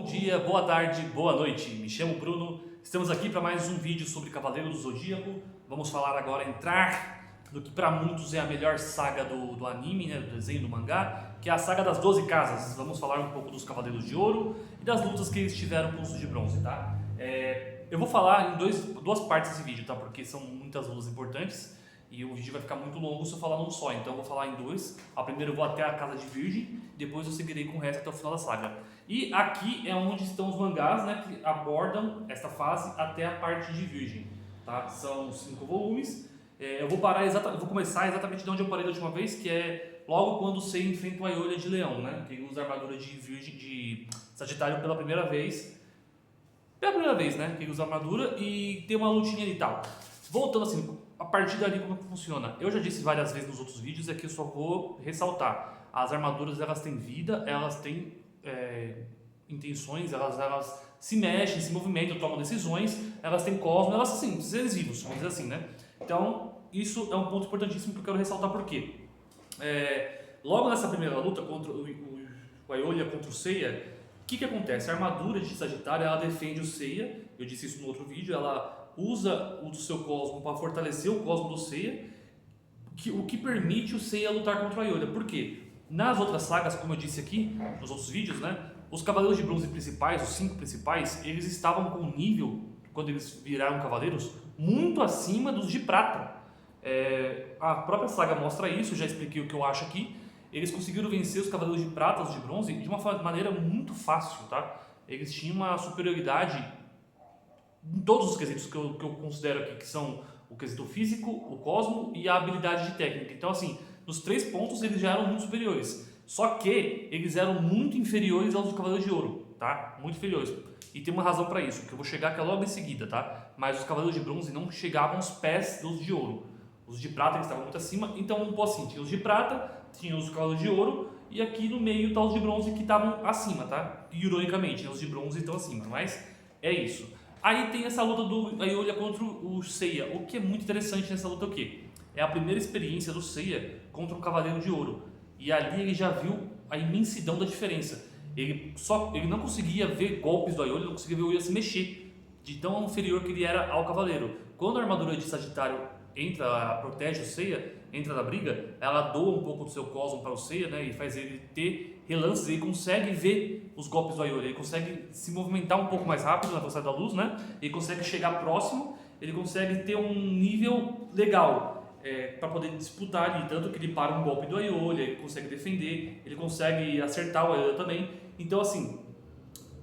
dia, boa tarde, boa noite. Me chamo Bruno. Estamos aqui para mais um vídeo sobre Cavaleiro do Zodíaco. Vamos falar agora, entrar no que para muitos é a melhor saga do anime, né, do desenho do mangá, que é a saga das 12 casas. Vamos falar um pouco dos Cavaleiros de Ouro e das lutas que eles tiveram com os de bronze, tá? Eu vou falar em duas partes desse vídeo, tá? Porque são muitas lutas importantes e o vídeo vai ficar muito longo se eu falar num só, então eu vou falar em dois. A primeira eu vou até a Casa de Virgem, depois eu seguirei com o resto até o final da saga. E aqui é onde estão os mangás, né, que abordam esta fase até a parte de Virgem, tá? São 5 volumes. Eu vou começar exatamente de onde eu parei da última vez, que é logo quando o Seiya enfrenta o Aiolha de Leão, né? Que usa a armadura de Virgem, de Sagitário pela primeira vez. Pela primeira vez, né? Que usa a armadura e tem uma lutinha e tal. Voltando assim, a partir dali como é que funciona? Eu já disse várias vezes nos outros vídeos, aqui eu só vou ressaltar. As armaduras, elas têm vida, elas têm intenções, elas se mexem, se movimentam, tomam decisões, elas têm cosmos, elas assim, seres vivos, vamos dizer assim, né? Então, isso é um ponto importantíssimo que eu quero ressaltar porque logo nessa primeira luta contra o Aiolha contra o Seiya, o que acontece? A armadura de Sagitário, ela defende o Seiya, eu disse isso no outro vídeo, ela usa o seu cosmo para fortalecer o cosmo do Seiya, o que permite o Seiya lutar contra o Aiolha. Por quê? Nas outras sagas, como eu disse aqui, nos outros vídeos, né, os Cavaleiros de Bronze principais, os 5 principais, eles estavam com um nível, quando eles viraram Cavaleiros, muito acima dos de Prata. A própria saga mostra isso, já expliquei o que eu acho aqui. Eles conseguiram vencer os Cavaleiros de Prata, os de Bronze, de uma maneira muito fácil, tá? Eles tinham uma superioridade em todos os quesitos que eu considero aqui, que são o quesito físico, o cosmo e a habilidade de técnica. Então, assim, nos 3 pontos eles já eram muito superiores. Só que eles eram muito inferiores aos Cavaleiros de Ouro, tá? Muito inferiores. E tem uma razão para isso, que eu vou chegar que é logo em seguida, tá? Mas os Cavaleiros de Bronze não chegavam aos pés dos de Ouro. Os de Prata eles estavam muito acima, então vamos pôr assim, tinha os de Prata, tinha os Cavaleiros de Ouro, e aqui no meio tá os de Bronze que estavam acima, tá? E, ironicamente, os de Bronze estão acima, mas é isso. Aí tem essa luta do Aiolha contra o Seiya. O que é muito interessante nessa luta é o quê? É a primeira experiência do Seiya contra um Cavaleiro de Ouro. E ali ele já viu a imensidão da diferença. Ele não conseguia ver golpes do Aiolha, não conseguia ver o Aiolha se mexer, de tão inferior que ele era ao Cavaleiro. Quando a armadura de Sagitário protege o Seiya, entra na briga, ela doa um pouco do seu cosmo para o Seiya, né, e faz ele ter relances, ele consegue ver os golpes do Aiolha, ele consegue se movimentar um pouco mais rápido na velocidade da luz, né, ele consegue chegar próximo, ele consegue ter um nível legal para poder disputar ali, tanto que ele para um golpe do Aiolha, ele consegue defender, ele consegue acertar o Aiolha também. Então, assim,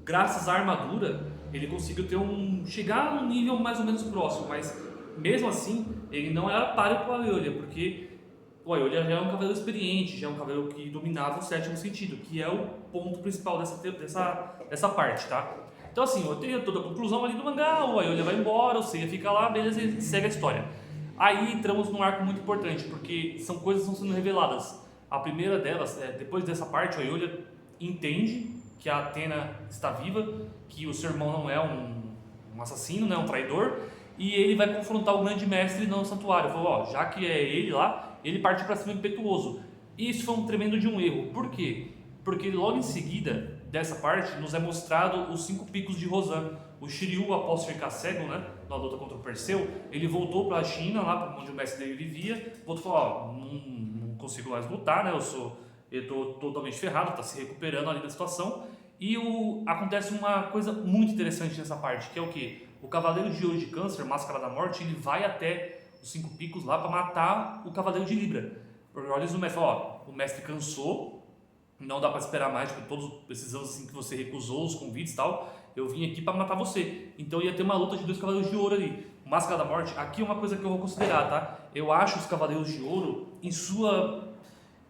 graças à armadura, ele conseguiu chegar num nível mais ou menos próximo, mas mesmo assim, ele não era páreo para o Aiolha, porque o Aiolha já é um cavaleiro experiente, já é um cavaleiro que dominava o 7º sentido, que é o ponto principal dessa parte, tá? Então, assim, eu tenho toda a conclusão ali do mangá, o Aiolha vai embora, o Seiya fica lá, beleza, e segue a história. Aí entramos num arco muito importante, porque são coisas que estão sendo reveladas. A primeira delas, depois dessa parte, o Aiolha entende que a Athena está viva, que o seu irmão não é um assassino, não é um traidor, e ele vai confrontar o grande mestre no santuário. Falou, já que é ele lá, ele parte para cima impetuoso. E isso foi um tremendo de um erro. Por quê? Porque logo em seguida dessa parte nos é mostrado os 5 picos de Rosan. O Shiryu, após ficar cego, né, na luta contra o Perseu, ele voltou para a China, lá onde o mestre dele vivia, voltou e falou, não consigo mais lutar, né, eu estou totalmente ferrado, está se recuperando ali da situação. E acontece uma coisa muito interessante nessa parte, que é o quê? O Cavaleiro de Ouro de Câncer, Máscara da Morte, ele vai até os 5 picos lá para matar o Cavaleiro de Libra. Por olhos do mestre, o mestre cansou, não dá para esperar mais, tipo, todos esses anos assim que você recusou os convites e tal, eu vim aqui para matar você. Então ia ter uma luta de 2 Cavaleiros de Ouro ali. Máscara da Morte, aqui é uma coisa que eu vou considerar, tá? Eu acho os Cavaleiros de Ouro,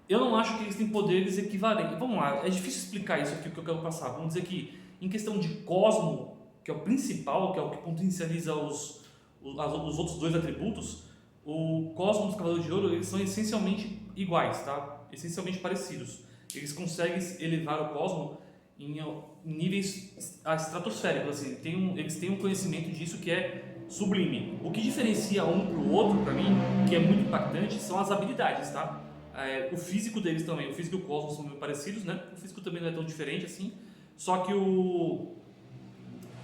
eu não acho que eles têm poderes equivalentes. Vamos lá, é difícil explicar isso aqui, o que eu quero passar. Vamos dizer que, em questão de cosmo, que é o principal, que é o que potencializa os outros 2 atributos, o cosmo dos Cavaleiros de Ouro, eles são essencialmente iguais, tá? Essencialmente parecidos. Eles conseguem elevar o cosmo em níveis estratosféricos, assim. Eles têm um conhecimento disso que é sublime. O que diferencia um para o outro, para mim, que é muito impactante, são as habilidades, tá? O físico deles também, o físico e o cosmos são muito parecidos, né? O físico também não é tão diferente assim, Só que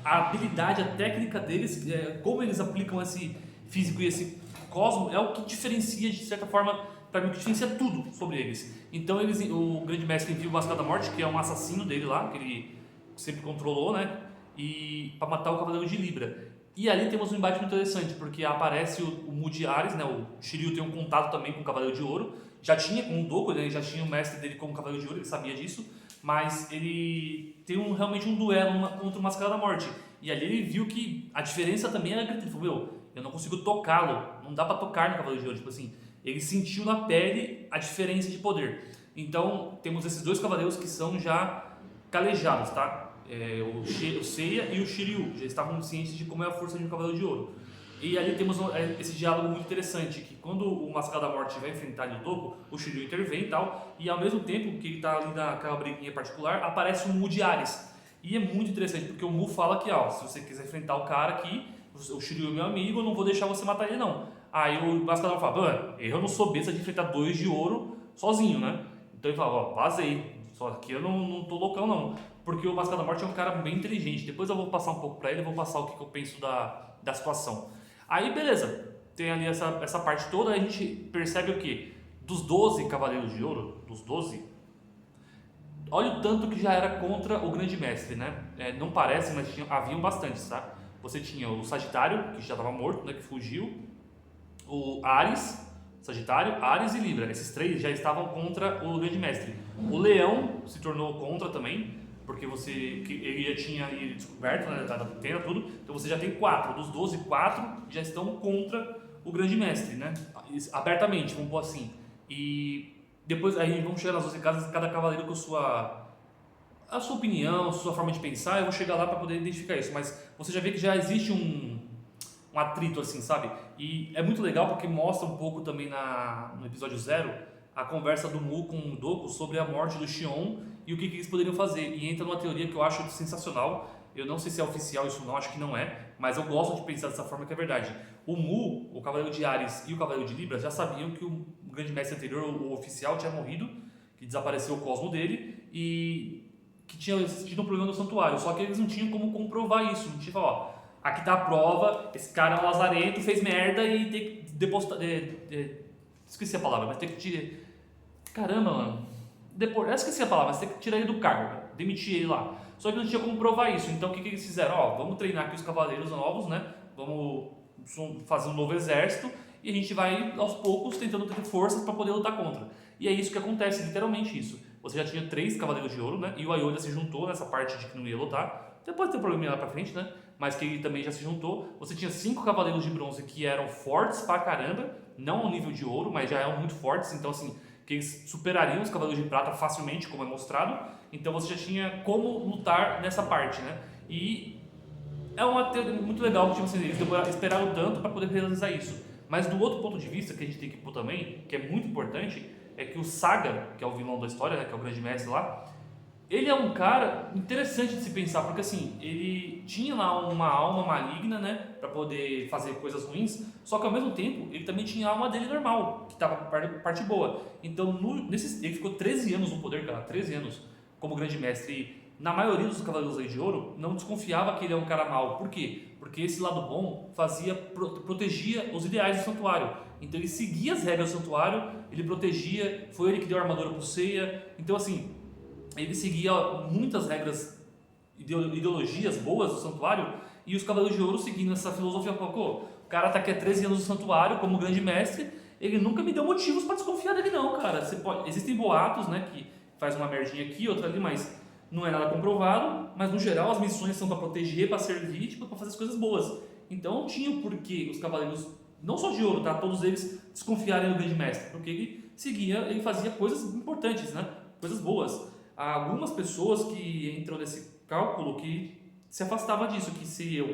a habilidade, a técnica deles, como eles aplicam esse físico e esse cosmo, é o que diferencia, de certa forma, para mim, o que diferencia tudo sobre eles. Então, o Grande Mestre envia o Mascaro da Morte, que é um assassino dele lá, que ele sempre controlou, né? E para matar o Cavaleiro de Libra. E ali temos um embate muito interessante, porque aparece o Mu de Ares, né? O Shiryu tem um contato também com o Cavaleiro de Ouro. Já tinha com o Doku, né? Ele já tinha o mestre dele como Cavaleiro de Ouro, ele sabia disso. Mas ele tem realmente um duelo contra o Mascaro da Morte. E ali ele viu que a diferença também era grande. Ele falou, meu, eu não consigo tocá-lo. Não dá pra tocar no Cavaleiro de Ouro. Tipo assim, ele sentiu na pele a diferença de poder. Então, temos esses dois cavaleiros que são já calejados, tá? O Seiya e o Shiryu já estavam cientes de como é a força de um Cavaleiro de Ouro. E ali temos esse diálogo muito interessante, que quando o Mascaro da Morte vai enfrentar o Doku, o Shiryu intervém e tal, e ao mesmo tempo que ele está ali naquela briguinha particular, aparece o Mu de Ares. E é muito interessante, porque o Mu fala que, ó, se você quiser enfrentar o cara aqui, o Shiryu é meu amigo, eu não vou deixar você matar ele não. Aí o Mascaro fala, eu não sou besta de enfrentar 2 de ouro sozinho, né? Então ele fala, ó, vazei, só que eu não tô loucão não. Porque o Mascaro da Morte é um cara bem inteligente. Depois eu vou passar um pouco pra ele, vou passar o que eu penso da situação. Aí beleza, tem ali essa parte toda, a gente percebe o que? Dos 12 Cavaleiros de Ouro, dos 12, olha o tanto que já era contra o Grande Mestre, né? Não parece, mas haviam bastantes, tá? Você tinha o Sagitário, que já estava morto, né? Que fugiu. O Ares, Sagitário, Ares e Libra. Esses 3 já estavam contra o Grande Mestre. O Leão se tornou contra também, porque ele já tinha descoberto, né, da antena, tudo. Então você já tem 4. Dos 12, 4 já estão contra o Grande Mestre, né? Abertamente, vamos pôr assim. E depois aí vamos chegar nas 12 casas, cada cavaleiro com a sua opinião, a sua forma de pensar. Eu vou chegar lá para poder identificar isso. Mas você já vê que já existe um atrito assim, sabe? E é muito legal porque mostra um pouco também no episódio 0 a conversa do Mu com o Doku sobre a morte do Shion e o que eles poderiam fazer. E entra numa teoria que eu acho sensacional. Eu não sei se é oficial isso não, acho que não é, mas eu gosto de pensar dessa forma que é verdade. O Mu, o Cavaleiro de Ares e o Cavaleiro de Libra já sabiam que o Grande Mestre anterior, o oficial, tinha morrido, que desapareceu o cosmo dele e que tinha tido um problema no santuário. Só que eles não tinham como comprovar isso. Não tinha, ó, aqui tá a prova, esse cara é um lazarento, fez merda e tem que depositar. Esqueci a palavra, mas tem que. Caramba, mano. Eu esqueci a palavra, mas tem que tirar ele do cargo, demitir ele lá. Só que não tinha como provar isso. Então o que eles fizeram? Ó, vamos treinar aqui os cavaleiros novos, né? Vamos fazer um novo exército e a gente vai aos poucos tentando ter forças para poder lutar contra. E é isso que acontece, literalmente isso. Você já tinha 3 cavaleiros de ouro, né? E o Ayoda se juntou nessa parte de que não ia lutar. Depois tem um probleminha lá pra frente, né? Mas que ele também já se juntou. Você tinha 5 cavaleiros de bronze que eram fortes pra caramba, não ao nível de ouro, mas já eram muito fortes. Então, assim, que eles superariam os cavaleiros de prata facilmente, como é mostrado. Então você já tinha como lutar nessa parte, né? E é uma teoria muito legal que tipo assim, eles esperaram tanto para poder realizar isso. Mas do outro ponto de vista que a gente tem que pôr também, que é muito importante, é que o Saga, que é o vilão da história, né, que é o grande mestre lá, ele é um cara interessante de se pensar, porque assim, ele tinha lá uma alma maligna, né, para poder fazer coisas ruins, só que ao mesmo tempo, ele também tinha a alma dele normal, que tava parte boa. Então, ele ficou 13 anos no poder, cara, 13 anos como grande mestre. E na maioria dos Cavaleiros de Ouro, não desconfiava que ele é um cara mau. Por quê? Porque esse lado bom protegia os ideais do santuário. Então ele seguia as regras do santuário, ele protegia, foi ele que deu a armadura pro Seiya. Então assim, ele seguia muitas regras, ideologias boas do santuário, e os Cavaleiros de Ouro seguindo essa filosofia, o cara tá aqui há 13 anos no santuário como grande mestre, ele nunca me deu motivos para desconfiar dele não, cara. Existem boatos, né, que faz uma merdinha aqui, outra ali, mas não é nada comprovado, mas no geral as missões são para proteger, para servir, tipo, para fazer as coisas boas. Então tinha o porquê os cavaleiros, não só de ouro, tá, todos eles desconfiarem do grande mestre, porque ele fazia coisas importantes, né, coisas boas. Há algumas pessoas que entram nesse cálculo que se afastavam disso, que seria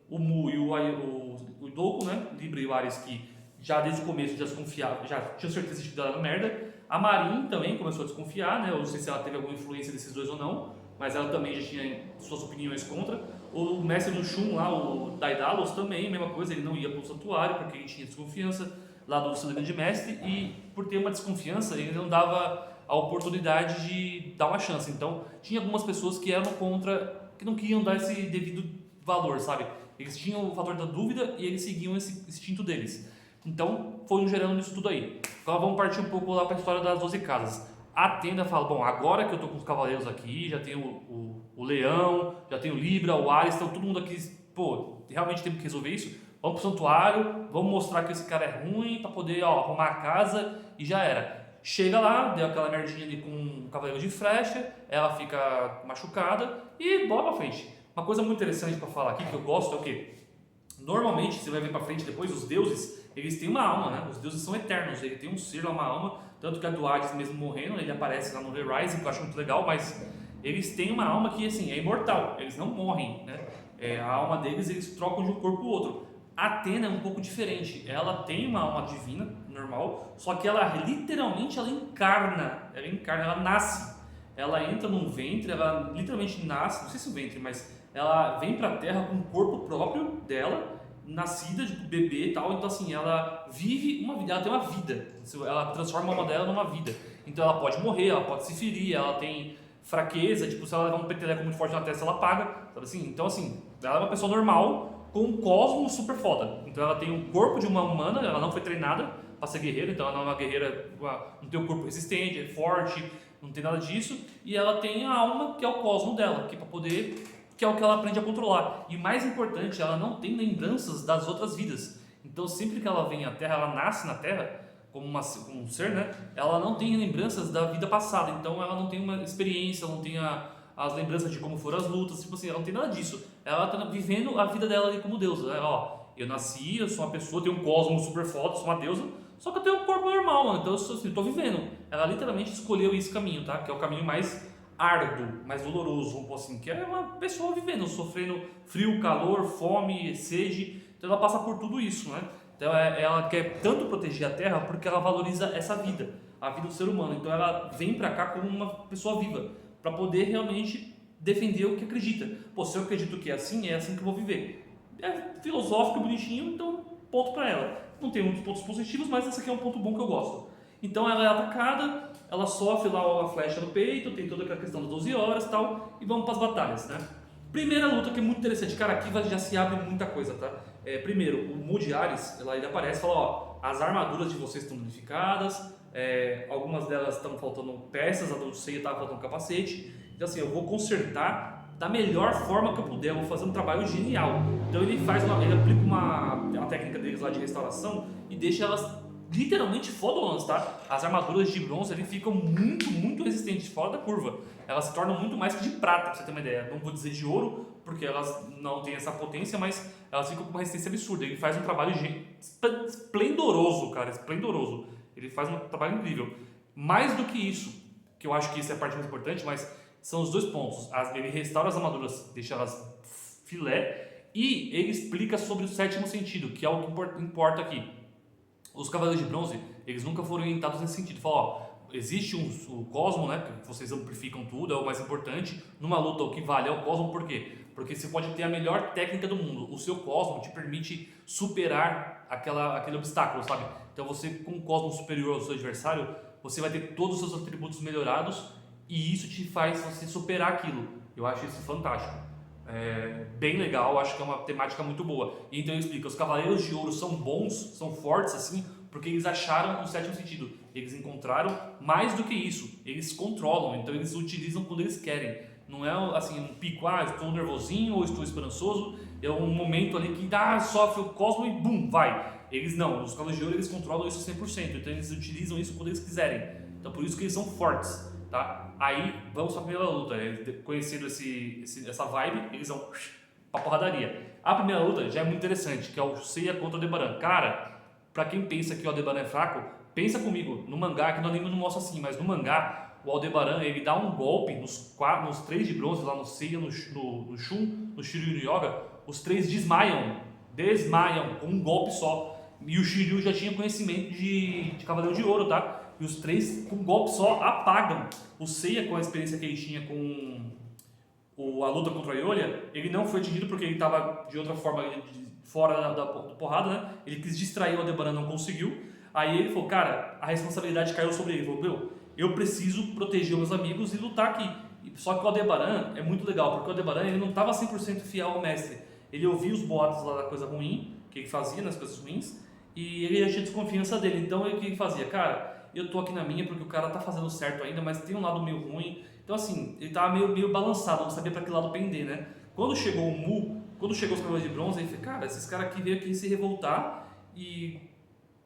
o Mu e o Doku, né, Libra e o Ares, que já desde o começo já desconfiavam, já tinham certeza de que dava merda. A Marin também começou a desconfiar, né? Eu não sei se ela teve alguma influência desses dois ou não, mas ela também já tinha suas opiniões contra. O mestre do Shun lá, o Daidalos, também, mesma coisa, ele não ia para o santuário porque ele tinha desconfiança lá do seu grande mestre, e por ter uma desconfiança ele não dava a oportunidade de dar uma chance. Então, tinha algumas pessoas que eram contra, que não queriam dar esse devido valor, sabe? Eles tinham o fator da dúvida e eles seguiam esse instinto deles. Então, foi gerando isso tudo aí. Agora vamos partir um pouco lá para a história das 12 casas. A Tenda fala, bom, agora que eu tô com os cavaleiros aqui, já tenho o Leão, já tenho o Libra, o Ares, então todo mundo aqui, pô, realmente temos que resolver isso. Vamos pro santuário, vamos mostrar que esse cara é ruim para poder arrumar a casa e já era. Chega lá, deu aquela merdinha ali com um cavaleiro de flecha, ela fica machucada e bora pra frente. Uma coisa muito interessante para falar aqui que eu gosto é o quê? Normalmente, você vai ver pra frente depois, os deuses, eles têm uma alma, né? Os deuses são eternos, ele tem um ser lá, uma alma, tanto que a do Hades mesmo morrendo, ele aparece lá no The Rising, que eu acho muito legal, mas eles têm uma alma que, assim, é imortal, eles não morrem, né? A alma deles, eles trocam de um corpo pro outro. A Atena é um pouco diferente, ela tem uma alma divina, normal, só que ela literalmente, ela encarna, ela nasce. Ela entra num ventre, ela literalmente nasce, não sei se o ventre, mas ela vem pra Terra com o corpo próprio dela, nascida, tipo bebê e tal, então assim, ela vive uma vida, ela tem uma vida, ela transforma a alma dela numa vida. Então ela pode morrer, ela pode se ferir, ela tem fraqueza, tipo, se ela levar um peteleco muito forte na testa, ela apaga, sabe assim? Então assim, ela é uma pessoa normal com um cosmo super foda. Então ela tem o corpo de uma humana, ela não foi treinada pra ser guerreira, então ela não é uma guerreira, não tem um corpo resistente, é forte, não tem nada disso, e ela tem a alma, que é o cosmo dela, que é pra poder, que é o que ela aprende a controlar. E mais importante, ela não tem lembranças das outras vidas. Então sempre que ela vem à Terra, ela nasce na Terra, como um ser, né? Ela não tem lembranças da vida passada, então ela não tem uma experiência, ela não tem as lembranças de como foram as lutas, tipo assim, ela não tem nada disso. Ela tá vivendo a vida dela ali como deusa, né? Ó, eu nasci, eu sou uma pessoa, tenho um cosmo super foda, sou uma deusa, só que eu tenho um corpo normal, mano, então eu sou assim, eu tô vivendo. Ela literalmente escolheu esse caminho, tá? Que é o caminho mais árduo, mais doloroso, vamos pôr assim, que é uma pessoa vivendo, sofrendo frio, calor, fome, sede, então ela passa por tudo isso, né? Então ela quer tanto proteger a Terra porque ela valoriza essa vida, a vida do ser humano. Então ela vem pra cá como uma pessoa viva, para poder realmente defender o que acredita. Pô, se eu acredito que é assim que eu vou viver. É filosófico, bonitinho, então ponto pra ela. Não tem muitos pontos positivos, mas esse aqui é um ponto bom que eu gosto. Então ela é atacada, ela sofre lá a flecha no peito, tem toda aquela questão das 12 horas e tal, e vamos para as batalhas, né? Primeira luta que é muito interessante, cara, aqui já se abre muita coisa, tá? Primeiro, o Mood Ares, ele aparece e fala, ó, as armaduras de vocês estão modificadas, algumas delas estão faltando peças, a do Seiya estava faltando capacete, então assim, eu vou consertar da melhor forma que eu puder, eu vou fazer um trabalho genial. Então ele aplica uma técnica deles lá de restauração e deixa elas literalmente fodonas, tá? As armaduras de bronze ali ficam muito, muito resistentes, fora da curva. Elas se tornam muito mais que de prata, pra você ter uma ideia. Não vou dizer de ouro, porque elas não têm essa potência, mas elas ficam com uma resistência absurda. Ele faz um trabalho esplendoroso, cara, esplendoroso. Ele faz um trabalho incrível. Mais do que isso, que eu acho que isso é a parte mais importante, mas são os dois pontos. Ele restaura as armaduras, deixa elas filé, e ele explica sobre o sétimo sentido, que é o que importa aqui. Os Cavaleiros de Bronze, eles nunca foram orientados nesse sentido. Falam, ó, existe o Cosmo, né, que vocês amplificam tudo, é o mais importante. Numa luta, o que vale é o Cosmo, por quê? Porque você pode ter a melhor técnica do mundo. O seu Cosmo te permite superar aquele obstáculo, sabe? Então você, com o Cosmo superior ao seu adversário, você vai ter todos os seus atributos melhorados e isso te faz você superar aquilo. Eu acho isso fantástico. Bem legal, acho que é uma temática muito boa. E então ele explica, os Cavaleiros de Ouro são bons, são fortes assim, porque eles acharam o sétimo sentido. Eles encontraram mais do que isso, eles controlam, então eles utilizam quando eles querem. Não é assim um pico, estou nervosinho ou estou esperançoso, é um momento ali que sofre o cosmo e bum, vai. Eles não, os Cavaleiros de Ouro eles controlam isso 100%, então eles utilizam isso quando eles quiserem. Então por isso que eles são fortes. Tá? Aí vamos para a primeira luta, conhecendo essa vibe, eles vão pra porradaria. A primeira luta já é muito interessante, que é o Seiya contra o Aldebaran. Cara, pra quem pensa que o Aldebaran é fraco, pensa comigo, no mangá, que no anime não mostra assim, mas no mangá, o Aldebaran ele dá um golpe nos 3 de bronze, lá no Seiya, no Shun, no Shiryu e no Yoga, os 3 desmaiam com um golpe só. E o Shiryu já tinha conhecimento de Cavaleiro de Ouro, tá? E os 3, com um golpe só, apagam. O Seiya, com a experiência que ele tinha com a luta contra a Yoria, ele não foi atingido porque ele estava de outra forma fora da porrada, né? Ele quis distrair o Aldebaran, não conseguiu. Aí ele falou, cara, a responsabilidade caiu sobre ele. Ele falou, eu preciso proteger meus amigos e lutar aqui. Só que o Aldebaran é muito legal, porque o Aldebaran ele não estava 100% fiel ao mestre. Ele ouvia os boatos lá da coisa ruim, que ele fazia nas coisas ruins, e ele tinha desconfiança dele. Então, o que ele fazia? Cara, eu tô aqui na minha porque o cara tá fazendo certo ainda, mas tem um lado meio ruim. Então, assim, ele tava meio balançado, não sabia para que lado pender, né? Quando chegou o Mu, quando chegou os Cavaleiros de Bronze, ele falou, cara, esses caras aqui veio aqui se revoltar e,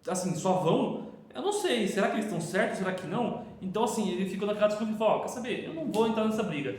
assim, só vão... Eu não sei, será que eles estão certos, será que não? Então, assim, ele ficou naquela discussão e falou, quer saber, eu não vou entrar nessa briga.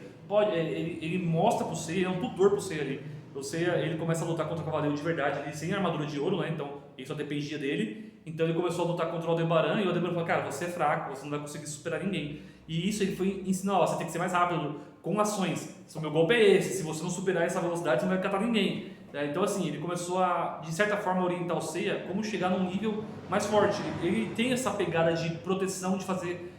Ele mostra pro Seiya, é um tutor pro Seiya ali. O Seiya, ele começa a lutar contra o Cavaleiro de verdade, ali, sem armadura de ouro, né? Então, ele só dependia dele. Então, ele começou a lutar contra o Aldebaran e o Aldebaran falou, cara, você é fraco, você não vai conseguir superar ninguém. E isso ele foi ensinando, você tem que ser mais rápido, com ações. Se o meu golpe é esse, se você não superar essa velocidade, você não vai catar ninguém. Então, assim, ele começou a, de certa forma, orientar o Seiya como chegar num nível mais forte. Ele tem essa pegada de proteção, de fazer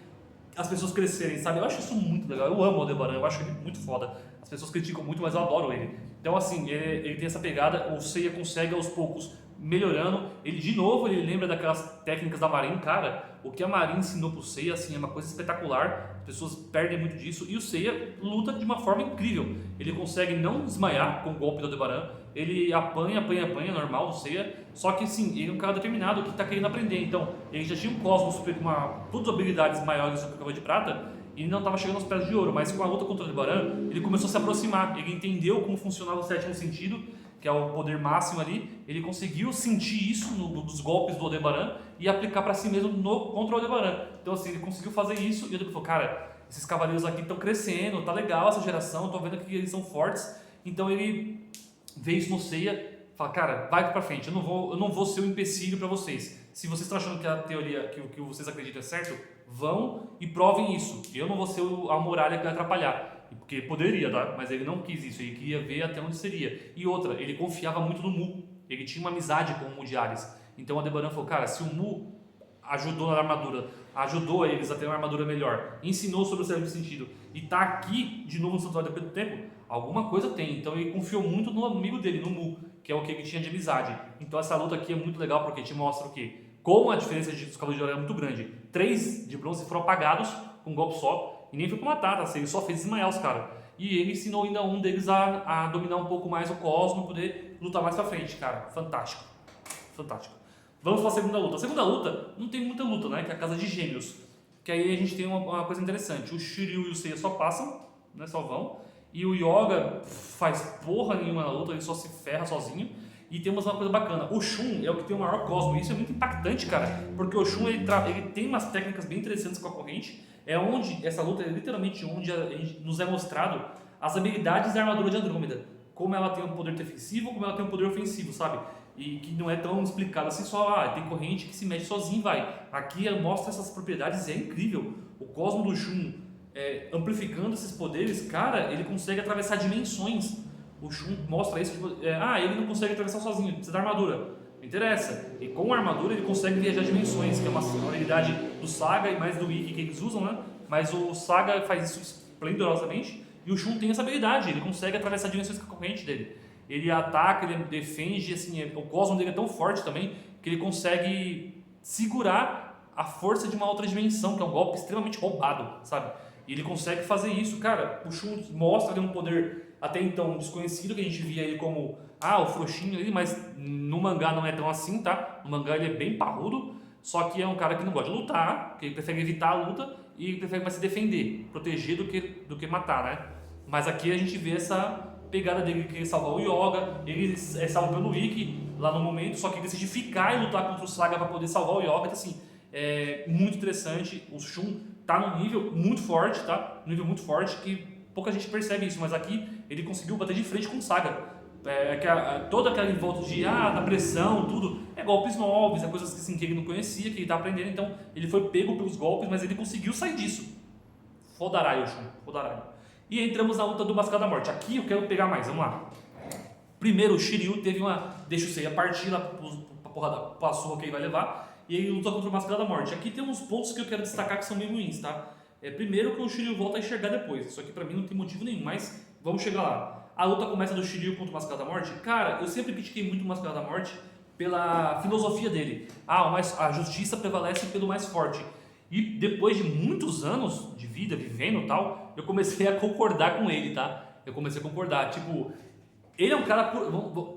as pessoas crescerem, sabe? Eu acho isso muito legal. Eu amo o Aldebaran, eu acho ele muito foda. As pessoas criticam muito, mas eu adoro ele. Então, assim, ele tem essa pegada, o Seiya consegue aos poucos melhorando. Ele, de novo, ele lembra daquelas técnicas da Marin. Cara, o que a Marin ensinou pro Seiya, assim, é uma coisa espetacular. As pessoas perdem muito disso. E o Seiya luta de uma forma incrível. Ele consegue não desmaiar com o golpe do Aldebaran. Ele apanha, normal, do Seiya. Só que, sim, ele é um cara determinado que tá querendo aprender. Então, ele já tinha um Cosmos super com todas habilidades maiores do que o Cavaleiro de Prata. E não estava chegando aos pés de ouro, mas com a luta contra o Aldebaran, ele começou a se aproximar. Ele entendeu como funcionava o sétimo sentido, que é o poder máximo ali. Ele conseguiu sentir isso dos golpes do Aldebaran e aplicar para si mesmo contra o Aldebaran. Então, assim, ele conseguiu fazer isso e ele falou, cara, esses cavaleiros aqui estão crescendo, tá legal essa geração, eu tô vendo que eles são fortes. Então, ele vê isso no Seiya, fala, cara, vai pra frente, eu não vou ser um empecilho para vocês. Se vocês estão achando que a teoria, que o que vocês acreditam é certo, vão e provem isso. Eu não vou ser a muralha que vai atrapalhar. Porque poderia, tá? Mas ele não quis isso, ele queria ver até onde seria. E outra, ele confiava muito no Mu. Ele tinha uma amizade com o Mu de Ares. Então o Aldebaran falou, cara, se o Mu ajudou na armadura, ajudou eles a ter uma armadura melhor, ensinou sobre o sétimo sentido e tá aqui de novo no Santuário depois do tempo, alguma coisa tem. Então ele confiou muito no amigo dele, no Mu, que é o que ele tinha de amizade. Então essa luta aqui é muito legal porque te mostra o quê? Como a diferença dos Cavaleiros de Ouro é muito grande. 3 de bronze foram apagados com um golpe só. E nem foi pra matar, tá? Ele só fez desmaiar os caras. E ele ensinou ainda um deles a dominar um pouco mais o cosmo e poder lutar mais pra frente, cara. Fantástico. Fantástico. Vamos para a segunda luta. A segunda luta, não tem muita luta, né? Que é a Casa de Gêmeos. Que aí a gente tem uma coisa interessante. O Shiryu e o Seiya só passam, né? Só vão. E o Yoga faz porra nenhuma na luta, ele só se ferra sozinho. E temos uma coisa bacana, o Shun é o que tem o maior cosmo, e isso é muito impactante, cara, porque o Shun ele tem umas técnicas bem interessantes com a corrente, é onde, essa luta é literalmente onde nos é mostrado as habilidades da armadura de Andrômeda, como ela tem um poder defensivo, como ela tem um poder ofensivo, sabe? E que não é tão explicado assim só, tem corrente que se mexe sozinho, vai. Aqui mostra essas propriedades e é incrível, o cosmo do Shun amplificando esses poderes, cara, ele consegue atravessar dimensões. O Shun mostra isso, tipo, ele não consegue atravessar sozinho, precisa da armadura. Não interessa. E com a armadura ele consegue viajar dimensões, que é uma habilidade do Saga e mais do Ikki que eles usam, né? Mas o Saga faz isso esplendorosamente e o Shun tem essa habilidade, ele consegue atravessar dimensões com a corrente dele. Ele ataca, ele defende, assim, o cosmo dele é tão forte também que ele consegue segurar a força de uma outra dimensão, que é um golpe extremamente roubado, sabe? E ele consegue fazer isso, cara. O Shun mostra ali um poder até então desconhecido, que a gente via ele como o frouxinho ali, mas no mangá não é tão assim, tá? No mangá ele é bem parrudo, só que é um cara que não gosta de lutar, que ele prefere evitar a luta e prefere mais se defender, proteger do que matar, né? Mas aqui a gente vê essa pegada dele, que ele salvar o Yoga, ele é salvo pelo Ikki lá no momento, só que ele decide ficar e lutar contra o Saga para poder salvar o Yoga, então assim, é muito interessante. O Shun tá num nível muito forte, tá? Um nível muito forte que pouca gente percebe isso, mas aqui ele conseguiu bater de frente com o Saga. Toda aquela volta de da pressão, tudo, é golpes novos, é coisas que, assim, que ele não conhecia, que ele tá aprendendo, então ele foi pego pelos golpes, mas ele conseguiu sair disso. Fodarai o Shun, fodarai. E entramos na luta do Mascada da Morte. Aqui eu quero pegar mais, vamos lá. Primeiro o Shiryu teve deixa o Seiya partir lá pra porrada, pra surra que ele vai levar, e ele luta contra o Mascada da Morte. Aqui tem uns pontos que eu quero destacar que são meio ruins, tá? Primeiro que o Shiryu volta a enxergar depois. Isso aqui pra mim não tem motivo nenhum, mas vamos chegar lá. A luta começa do Shiryu contra o Mascada da Morte. Cara, eu sempre critiquei muito o Mascada da Morte pela filosofia dele. A justiça prevalece pelo mais forte. E depois de muitos anos de vida, vivendo e tal, eu comecei a concordar com ele, tá? Eu comecei a concordar, tipo, ele é um cara,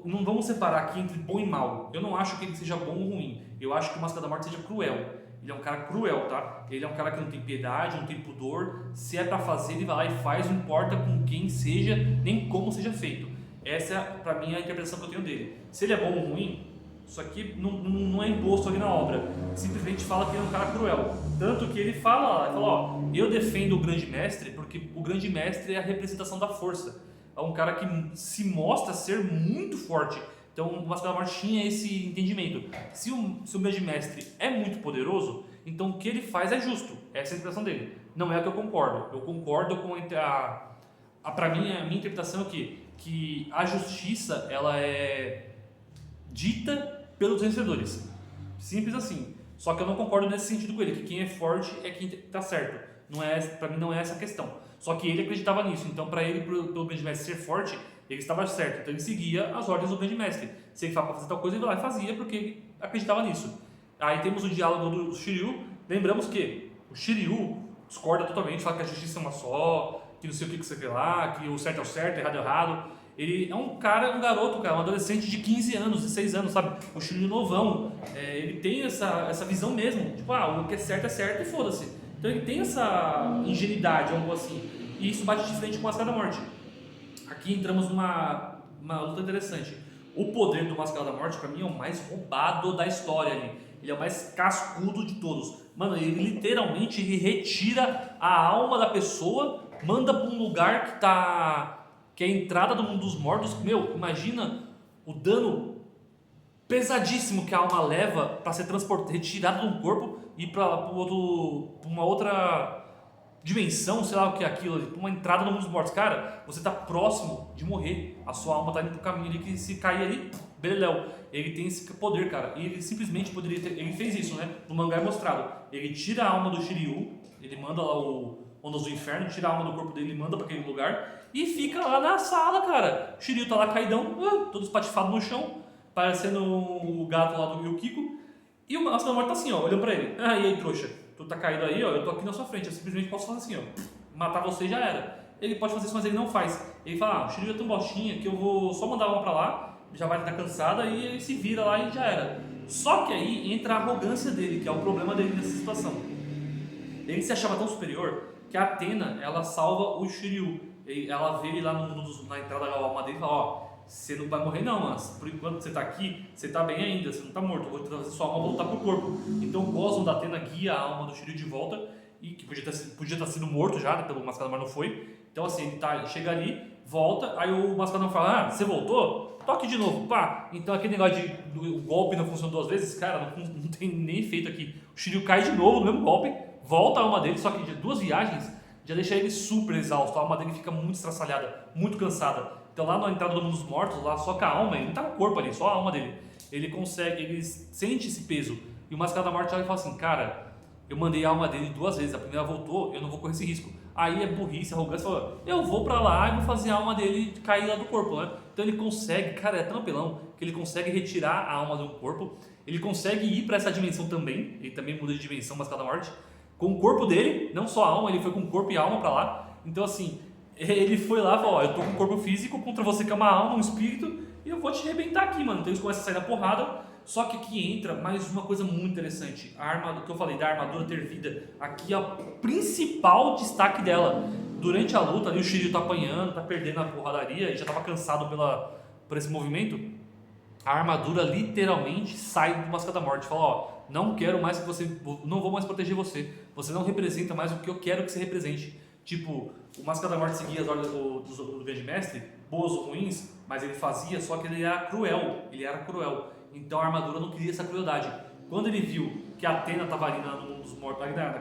não vamos separar aqui entre bom e mal. Eu não acho que ele seja bom ou ruim. Eu acho que o Máscara da Morte seja cruel. Ele é um cara cruel, tá? Ele é um cara que não tem piedade, não tem pudor. Se é pra fazer, ele vai lá e faz, não importa com quem seja, nem como seja feito. Essa é, pra mim, a interpretação que eu tenho dele. Se ele é bom ou ruim, isso aqui não é imposto ali na obra. Simplesmente fala que ele é um cara cruel. Tanto que ele fala, ó, eu defendo o grande mestre porque o grande mestre é a representação da força. É um cara que se mostra ser muito forte. Então o Máscara da Morte tinha esse entendimento. Se o grande mestre é muito poderoso, então o que ele faz é justo. Essa é a interpretação dele. Não é a que eu concordo. Eu concordo com pra mim, a minha interpretação é que a justiça ela é dita pelos vencedores. Simples assim. Só que eu não concordo nesse sentido com ele, que quem é forte é quem tá certo. Pra mim não é essa a questão. Só que ele acreditava nisso. Então para ele, pelo grande mestre ser forte, ele estava certo. Então ele seguia as ordens do grande mestre. Se ele falava para fazer tal coisa, ele vai lá e fazia porque ele acreditava nisso. Aí temos o diálogo do Shiryu. Lembramos que o Shiryu discorda totalmente, fala que a justiça é uma só, que não sei o que você quer lá, que o certo é o certo, errado é o errado. Ele é um garoto, um adolescente de 15 anos, 16 anos, sabe? O Shiryu novão. Ele tem essa visão mesmo. Tipo, o que é certo e foda-se. Então ele tem essa ingenuidade, algo assim. E isso bate de frente com a Máscara da Morte. Aqui entramos numa luta interessante. O poder do Máscara da Morte, pra mim, é o mais roubado da história ali. Ele é o mais cascudo de todos. Mano, ele literalmente retira a alma da pessoa, manda pra um lugar que é a entrada do mundo dos mortos. Meu, imagina o dano pesadíssimo que a alma leva para ser retirada de um corpo e para uma outra dimensão, sei lá o que é aquilo, para uma entrada no mundo dos mortos. Cara, você tá próximo de morrer, a sua alma tá indo pro caminho ali que se cair ali, beleléu. Ele tem esse poder, cara, e ele simplesmente poderia ter, ele fez isso, né? No mangá é mostrado. Ele tira a alma do Shiryu, ele manda lá o Ondas do Inferno, tira a alma do corpo dele e manda para aquele lugar e fica lá na sala, cara. O Shiryu tá lá caidão, todo espatifado no chão, parecendo o gato lá do Yukiko. E o Máscara da Morte tá assim, ó, olhando pra ele. E aí, trouxa? Tu tá caído aí, ó, eu tô aqui na sua frente. Eu simplesmente posso fazer assim, ó. Matar você e já era. Ele pode fazer isso, mas ele não faz. Ele fala, o Shiryu é tão bostinha que eu vou só mandar uma pra lá, já vai estar cansada e ele se vira lá e já era. Só que aí entra a arrogância dele, que é o problema dele nessa situação. Ele se achava tão superior que a Athena, ela salva o Shiryu. Ela vê ele lá na entrada da alma dele e fala, ó, você não vai morrer não, mas por enquanto você tá aqui, você tá bem ainda, você não tá morto, eu vou trazer sua alma voltar pro corpo. Então o Cosmo da Athena guia a alma do Shiryu de volta, e que podia ter sido morto já, né, pelo Máscara, mas não foi. Então assim, ele chega ali, volta, aí o Máscara fala, você voltou? Toque de novo, pá. Então aquele negócio o golpe não funciona duas vezes, cara, não tem nem efeito aqui. O Shiryu cai de novo no mesmo golpe, volta a alma dele, só que de duas viagens já deixa ele super exausto, a alma dele fica muito estraçalhada, muito cansada. Então lá na entrada do mundo dos mortos, lá só com a alma, ele não tá no corpo ali, só a alma dele. Ele sente esse peso. E o Máscara da Morte olha e fala assim, cara, eu mandei a alma dele duas vezes, a primeira voltou, eu não vou correr esse risco. Aí é burrice, arrogância, fala, eu vou pra lá e vou fazer a alma dele cair lá do corpo, né? Então ele consegue, cara, é tão apelão, que ele consegue retirar a alma do corpo, ele consegue ir pra essa dimensão também, ele também muda de dimensão, Máscara da Morte, com o corpo dele, não só a alma, ele foi com corpo e alma pra lá. Então assim, ele foi lá e falou, ó, eu tô com um corpo físico contra você que é uma alma, um espírito, e eu vou te arrebentar aqui, mano. Então eles começam a sair na porrada, só que aqui entra mais uma coisa muito interessante. A arma, que eu falei, da armadura ter vida, aqui é o principal destaque dela. Durante a luta, ali o Shiryu tá apanhando, tá perdendo a porradaria, e já tava cansado por esse movimento. A armadura literalmente sai do Máscara da Morte, fala, ó, não quero mais que você, não vou mais proteger você, você não representa mais o que eu quero que você represente. Tipo, o Máscara da Morte seguia as ordens do grande mestre, boas ou ruins, mas ele fazia, só que ele era cruel. Então a armadura não queria essa crueldade. Quando ele viu que a Athena estava ali no mundo dos mortos, ali na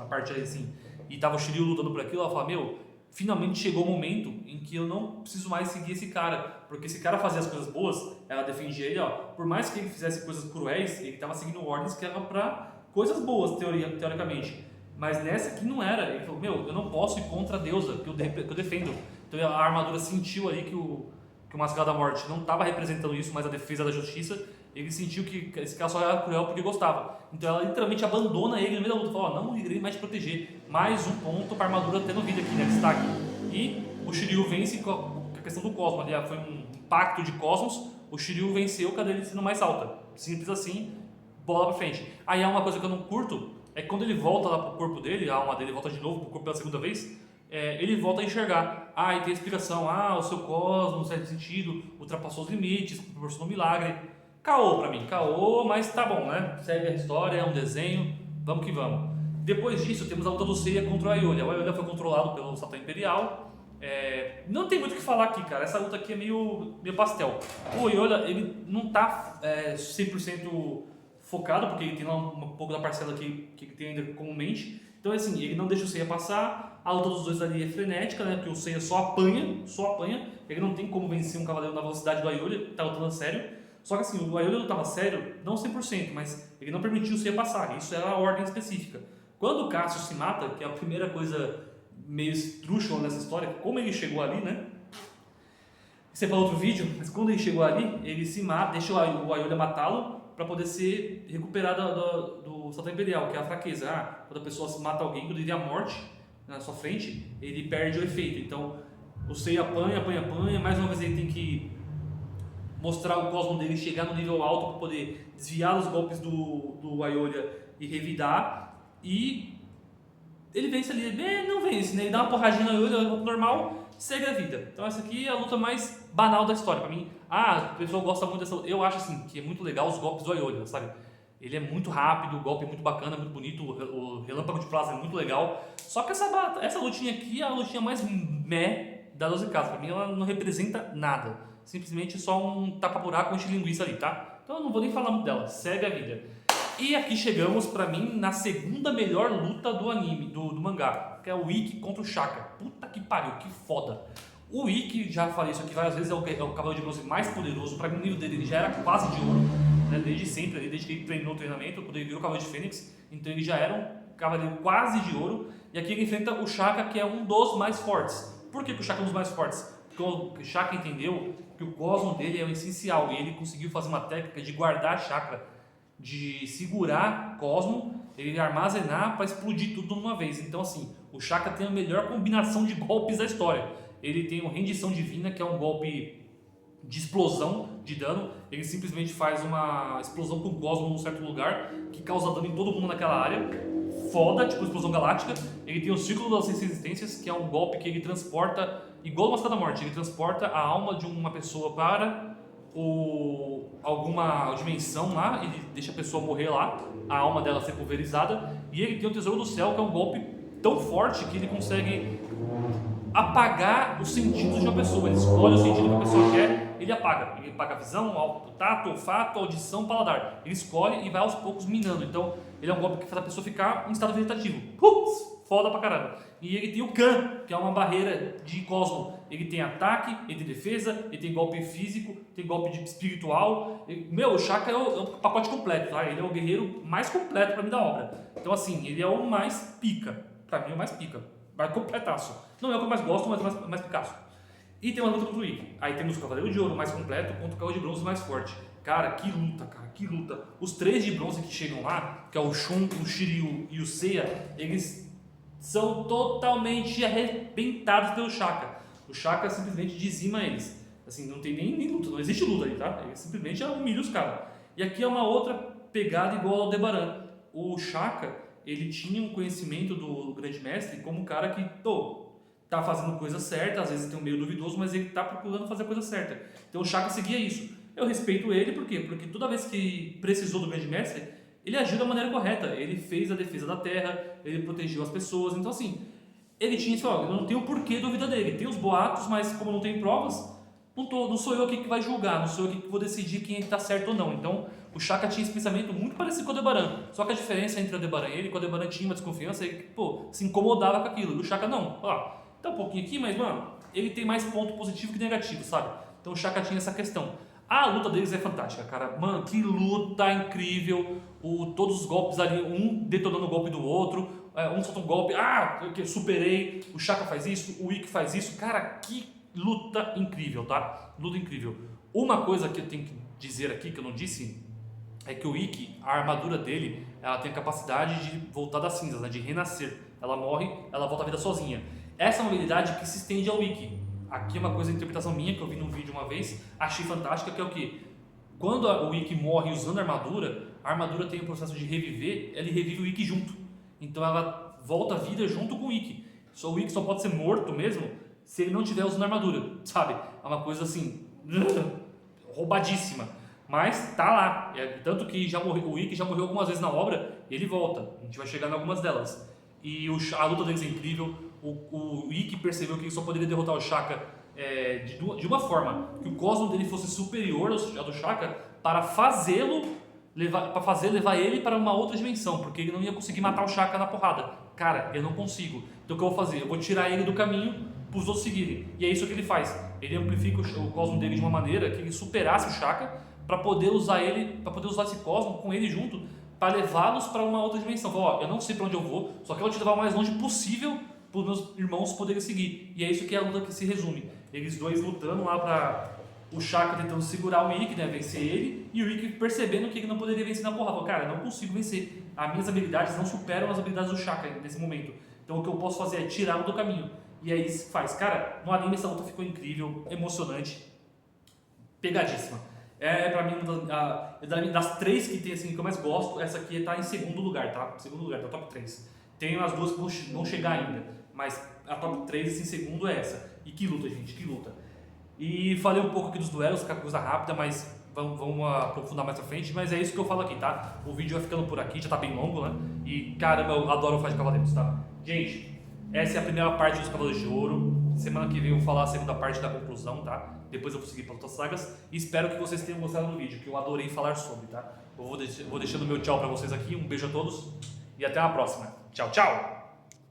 parte ali assim, e tava o Shiryu lutando por aquilo, ela falou, meu, finalmente chegou o momento em que eu não preciso mais seguir esse cara, porque esse cara fazia as coisas boas, ela defendia ele, ó, por mais que ele fizesse coisas cruéis, ele estava seguindo ordens que eram para coisas boas, teoricamente. Mas nessa aqui não era. Ele falou, meu, eu não posso ir contra a deusa que eu defendo. Então a armadura sentiu ali que que o Mascarado da Morte não estava representando isso, mas a defesa da justiça, ele sentiu que esse cara só era cruel porque gostava. Então ela literalmente abandona ele no meio da luta, fala, ó, não irei mais te proteger. Mais um ponto para a armadura tendo vida aqui, né, destaque. E o Shiryu vence com a questão do cosmos, ali foi um pacto de cosmos, o Shiryu venceu com a dele sendo mais alta. Simples assim, bola pra frente. Aí há uma coisa que eu não curto, é que quando ele volta lá pro corpo dele, a alma dele volta de novo pro corpo pela segunda vez, ele volta a enxergar. E tem a explicação, o seu cosmos, no certo sentido, ultrapassou os limites, proporcionou um milagre. Caô pra mim, caô, mas tá bom, né? Segue a história, é um desenho, vamos que vamos. Depois disso, temos a luta do Seiya contra o Aiolia. O Aiolia foi controlado pelo Satã Imperial. Não tem muito o que falar aqui, cara. Essa luta aqui é meio pastel. O Aiolia, ele não tá 100% focado, porque ele tem lá um pouco da parcela que ele tem ainda comumente. Então, assim, ele não deixa o Seiya passar. A luta dos dois ali é frenética, né? Porque o Seiya só apanha. Ele não tem como vencer um cavaleiro na velocidade do Aiolia, que tá lutando a sério. Só que assim, o Aiolia lutava sério, não 100%, mas ele não permitiu o Seiya passar. Isso era a ordem específica. Quando o Cassius se mata, que é a primeira coisa meio esdrúxula nessa história, como ele chegou ali, né? Isso é para outro vídeo, mas quando ele chegou ali, ele se mata, deixa o Aiolia matá-lo para poder ser recuperado do Satã Imperial, que é a fraqueza. Quando a pessoa mata alguém, quando ele vê a morte na sua frente, ele perde o efeito. Então, o Seiya apanha, mais uma vez ele tem que mostrar o cosmo dele, chegar no nível alto para poder desviar os golpes do Aiolia e revidar. E ele vence ali, não vence, né? Ele dá uma porradinha no Aiolia, normal, segue a vida. Então essa aqui é a luta mais banal da história. Para mim, o pessoal gosta muito dessa luta. Eu acho assim, que é muito legal os golpes do Aiolia, sabe? Ele é muito rápido, o golpe é muito bacana, muito bonito, o relâmpago de plasma é muito legal. Só que essa lutinha aqui é a lutinha mais da 12 casas. Para mim ela não representa nada. Simplesmente só um tapa-buraco, de linguiça ali, tá? Então eu não vou nem falar muito dela, segue a vida. E aqui chegamos, pra mim, na segunda melhor luta do anime, do mangá, que é o Ikki contra o Shaka. Puta que pariu, que foda. O Ikki, já falei isso aqui várias vezes, é o cavaleiro de bronze mais poderoso. Pra mim o nível dele ele já era quase de ouro, né? Desde sempre, desde que ele treinou o treinamento, quando ele virou o cavaleiro de Fênix. Então ele já era um cavaleiro quase de ouro. E aqui ele enfrenta o Shaka, que é um dos mais fortes. Por que o Shaka é um dos mais fortes? Porque o Shaka entendeu que o cosmo dele é o essencial e ele conseguiu fazer uma técnica de guardar a chakra, de segurar cosmo, ele armazenar para explodir tudo de uma vez. Então assim, o Shaka tem a melhor combinação de golpes da história. Ele tem o Rendição Divina, que é um golpe de explosão de dano. Ele simplesmente faz uma explosão com cosmo num certo lugar que causa dano em todo mundo naquela área. Foda, tipo explosão galáctica. Ele tem o Círculo das Resistências, que é um golpe que ele transporta, igual o Mascarado da Morte, ele transporta a alma de uma pessoa para alguma dimensão lá, ele deixa a pessoa morrer lá, a alma dela ser pulverizada. E ele tem o Tesouro do Céu, que é um golpe tão forte que ele consegue apagar os sentidos de uma pessoa. Ele escolhe o sentido que a pessoa quer, ele apaga. Ele apaga a visão, o tato, olfato, audição, paladar. Ele escolhe e vai aos poucos minando. Então, ele é um golpe que faz a pessoa ficar em estado vegetativo. Putz, foda pra caramba. E ele tem o Kan, que é uma barreira de cosmo. Ele tem ataque, ele tem defesa, ele tem golpe físico, tem golpe de espiritual. O Shaka é o pacote completo, tá? Ele é o guerreiro mais completo pra mim da obra. Então, assim, ele é o mais pica. Pra mim é o mais pica. Vai completaço. Não é o que eu mais gosto, mas é o mais picaço. E tem uma luta contra o Ikki. Aí temos o Cavaleiro de Ouro mais completo contra o Cavaleiro de Bronze mais forte. Cara, que luta. Os 3 de bronze que chegam lá, que é o Shun, o Shiryu e o Seiya, eles são totalmente arrebentados pelo Shaka. O Shaka simplesmente dizima eles. Assim, não tem nem luta, não existe luta ali, tá? Ele simplesmente humilha os caras. E aqui é uma outra pegada igual ao Aldebaran. O Shaka, ele tinha um conhecimento do Grande Mestre como um cara que, tá fazendo coisa certa, às vezes tem um meio duvidoso, mas ele tá procurando fazer a coisa certa. Então o Shaka seguia isso. Eu respeito ele, por quê? Porque toda vez que precisou do Grande Mestre, ele agiu da maneira correta. Ele fez a defesa da terra, ele protegeu as pessoas. Então assim, ele tinha isso, eu não tenho o porquê dúvida dele. Tem os boatos, mas como não tem provas, não sou eu aqui que vai julgar, não sou eu aqui que vou decidir quem está certo ou não. Então o Shaka tinha esse pensamento muito parecido com o Aldebaran. Só que a diferença entre o Aldebaran e ele, que o Aldebaran tinha uma desconfiança, ele se incomodava com aquilo. E o Shaka não. Tá um pouquinho aqui, mas ele tem mais ponto positivo que negativo, sabe? Então o Shaka tinha essa questão. A luta deles é fantástica, cara. Mano, que luta incrível. Todos os golpes ali, um detonando o golpe do outro. Um solta um golpe, eu superei. O Shaka faz isso, o Ikki faz isso. Cara, que luta incrível, tá? Luta incrível. Uma coisa que eu tenho que dizer aqui, que eu não disse, é que o Ikki, a armadura dele, ela tem a capacidade de voltar das cinzas, né? De renascer. Ela morre, ela volta à vida sozinha. Essa é uma habilidade que se estende ao Ikki. Aqui é uma coisa de interpretação minha, que eu vi num vídeo uma vez, achei fantástica, que é o quê? Quando o Ikki morre usando a armadura tem o processo de reviver, ele revive o Ikki junto. Então ela volta à vida junto com o Ikki. O Ikki só pode ser morto mesmo se ele não estiver usando a armadura, sabe? É uma coisa assim, roubadíssima. Mas tá lá. Tanto que o Ikki já morreu algumas vezes na obra, ele volta. A gente vai chegar em algumas delas. E a luta deles é incrível. O Ikki percebeu que ele só poderia derrotar o Shaka de uma forma, que o cosmo dele fosse superior ao do Shaka para levar ele para uma outra dimensão, porque ele não ia conseguir matar o Shaka na porrada. Cara, eu não consigo. Então o que eu vou fazer? Eu vou tirar ele do caminho para os outros seguirem. E é isso que ele faz. Ele amplifica o cosmo dele de uma maneira que ele superasse o Shaka para poder usar esse cosmo com ele junto, para levá-los para uma outra dimensão. Ó, eu não sei para onde eu vou, só que eu vou te levar o mais longe possível para os meus irmãos poderem seguir. E é isso que é a luta que se resume. Eles dois lutando lá para o Shaka tentando segurar o Ikki, né, vencer ele, e o Ikki percebendo que ele não poderia vencer na porrada. Falou, cara, eu não consigo vencer. As minhas habilidades não superam as habilidades do Shaka nesse momento. Então o que eu posso fazer é tirá-lo do caminho. E aí faz. Cara, no anime essa luta ficou incrível, emocionante, pegadíssima. Pra mim, das três que tem assim, que eu mais gosto, essa aqui tá em segundo lugar, tá? Segundo lugar, tá top 3. Tem as duas que vão chegar ainda, mas a top 3 esse em segundo é essa. E que luta, gente, que luta. E falei um pouco aqui dos duelos, que é coisa rápida, mas vamos aprofundar mais pra frente. Mas é isso que eu falo aqui, tá? O vídeo vai ficando por aqui, já tá bem longo, né? E caramba, eu adoro o Fight de Cavaleiros, tá? Gente, essa é a primeira parte dos Cavaleiros de Ouro. Semana que vem eu vou falar a segunda parte da conclusão, tá? Depois eu vou seguir para outras sagas. E espero que vocês tenham gostado do vídeo, que eu adorei falar sobre, tá? Eu vou deixando meu tchau pra vocês aqui. Um beijo a todos e até a próxima. Tchau, tchau!